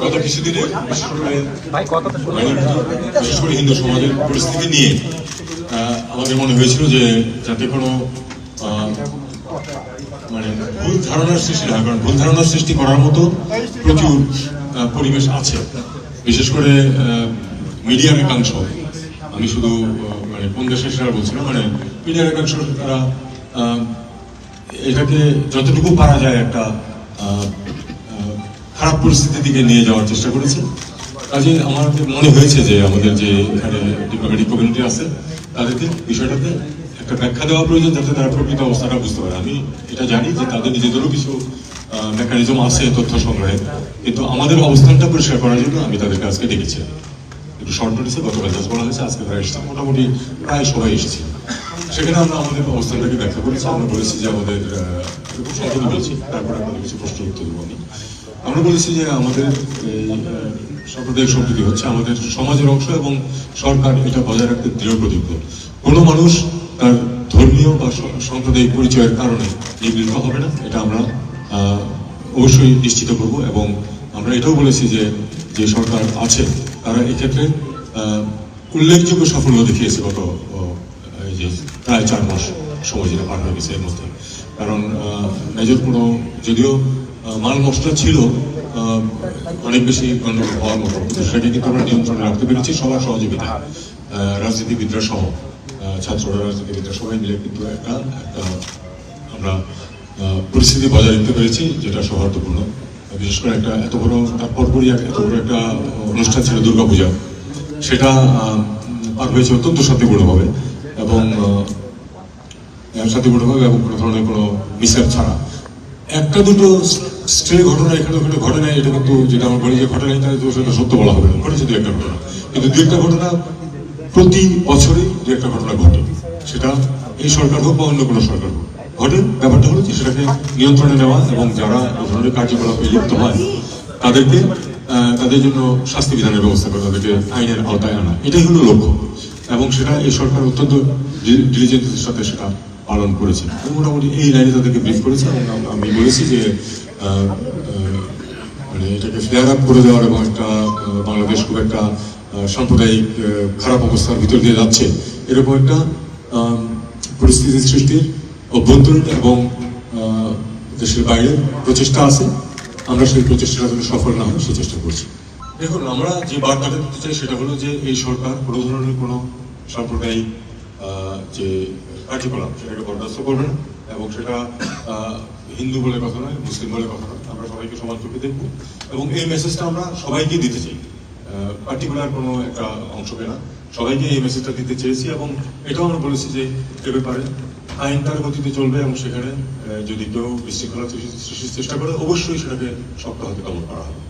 গত কিছুদিনে বিশেষ করে হিন্দু সমাজের পরিস্থিতি নিয়ে আমাদের মনে হয়েছিল যে যাতে কোনো মানে ভুল ধারণার সৃষ্টি হয়, কারণ ভুল ধারণার সৃষ্টি করার মতো প্রচুর পরিবেশ আছে, বিশেষ করে মিডিয়ার একাংশ। আমি শুধু মানে কোন দেশের সেটা বলছি না, মানে মিডিয়ার একাংশ তারা এটাকে যতটুকু পারা যায় একটা খারাপ পরিস্থিতির দিকে নিয়ে যাওয়ার চেষ্টা করেছে। কাজে আমার মনে হয়েছে যে আমাদের যে এখানে ডিপ্লোম্যাটিক কমিউনিটি আছে তাদেরকে বিষয়টাতে একটা ব্যাখ্যা দেওয়া প্রয়োজন, যাতে তারা প্রকৃত অবস্থাটা বুঝতে পারে। আমি এটা জানি যে তাদের নিজেদেরও কিছু মেকানিজম আছে তথ্য সংগ্রহে, কিন্তু আমাদের অবস্থানটা পরিষ্কার করার জন্য আমি তাদেরকে আজকে ডেকেছি। একটু শর্ট নোটিসে গতকাল জাজ বলা হয়েছে, আজকে তারা এসেছে, মোটামুটি প্রায় সবাই এসেছে। সেখানে আমরা আমাদের অবস্থানটাকে ব্যাখ্যা করেছি। আমরা বলেছি যে আমাদের সংক্ষেপে বলেছি, তারপরে আপনাদের কিছু প্রশ্ন উত্তর দেবো। আমরা বলেছি যে আমাদের সাম্প্রদায়িক সম্প্রীতি হচ্ছে আমাদের সমাজের অংশ এবং সরকার এটা বজায় রাখতে দৃঢ় প্রতিজ্ঞ। কোনো মানুষ তার ধর্মীয় বা সাম্প্রদায়িক পরিচয়ের কারণে নিগৃহীত হবে না, এটা আমরা অবশ্যই নিশ্চিত করব। এবং আমরা এটাও বলেছি যে যে সরকার আছে তারা এক্ষেত্রে উল্লেখযোগ্য সাফল্য দেখিয়েছে গত এই যে প্রায় 4 মাস সময় যেটা পার হয়ে গেছে এর মধ্যে। কারণ মেজর কোনো যদিও মাল মশলা ছিল অনেক বেশি গণ্ডগোল হওয়ার মতো, সেটাকে কিন্তু আমরা নিয়ন্ত্রণে রাখতে পেরেছি সবার সহযোগিতা, রাজনীতিবিদরা সহ, ছাত্ররা, রাজনীতিবিদরা সবাই মিলে কিন্তু একটা আমরা পরিস্থিতি বজায় রাখতে পেরেছি, যেটা সৌহার্দ্যপূর্ণ। বিশেষ করে একটা এত বড় পরপরই এত বড় একটা অনুষ্ঠান ছিল দুর্গাপূজা, সেটা পার হয়েছে অত্যন্ত শান্তিপূর্ণভাবে এবং কোনো ধরনের কোনো মিসঅ্যাপ ছাড়া। একটা দুটো স্ট্রে ঘটনা এখানে ওখানে ঘটে নাই, এটা কিন্তু যেটা আমার বলি যে ঘটে নাই তাহলে তো সেটা সত্য বলা হবে, ঘটেছে দু একটা ঘটনা, কিন্তু দু একটা ঘটনা প্রতি বছরই দু একটা ঘটনা ঘটে, সেটা এই সরকার হোক বা অন্য কোনো সরকার হোক ঘটে। ব্যাপারটা হলো যে সেটাকে নিয়ন্ত্রণে নেওয়া এবং যারা এই ধরনের কার্যকলাপে লিপ্ত হয় তাদেরকে তাদের জন্য শাস্তি বিধানের ব্যবস্থা করা, তাদেরকে আইনের আওতায় আনা, এটাই হলো লক্ষ্য। এবং সেটা এই সরকার অত্যন্ত ডিলিজেন্সের সাথে সেটা পালন করেছে। মোটামুটি এই লাইনে তাদেরকে ব্রিফ করেছে এবং আমি বলেছি যে মানে এটাকে ফ্লেয়ার আপ করে দেওয়ার এবং একটা বাংলাদেশ খুব একটা সাম্প্রদায়িক খারাপ অবস্থার ভিতর দিয়ে যাচ্ছে এরকম একটা পরিস্থিতি সৃষ্টির অভ্যন্তরীণ এবং দেশের বাইরে প্রচেষ্টা আছে। আমরা সেই প্রচেষ্টাটা যেন সফল না হয় সেই চেষ্টা করছি। দেখুন, আমরা যে বার্তাটা দিতে চাই সেটা হলো যে এই সরকার কোনো ধরনের কোনো সাম্প্রদায়িক যে কার্যকলাপ সেটাকে বরদাস্ত করবে না, এবং সেটা হিন্দু বলে কথা নয়, মুসলিম বলে কথা নয়, আমরা সবাইকে সমান চোখে দেখবো এবং এই মেসেজটা আমরা সবাইকে দিতে চাই, পার্টিকুলার কোনো একটা অংশকে না, সবাইকে এই মেসেজটা দিতে চেয়েছি। এবং এটাও আমরা বলেছি যে এ ব্যাপারে আইনটার গতিতে চলবে এবং সেখানে যদি কেউ বিশৃঙ্খলা সৃষ্টির চেষ্টা করে অবশ্যই সেটাকে শক্ত হাতে দমন করা হবে।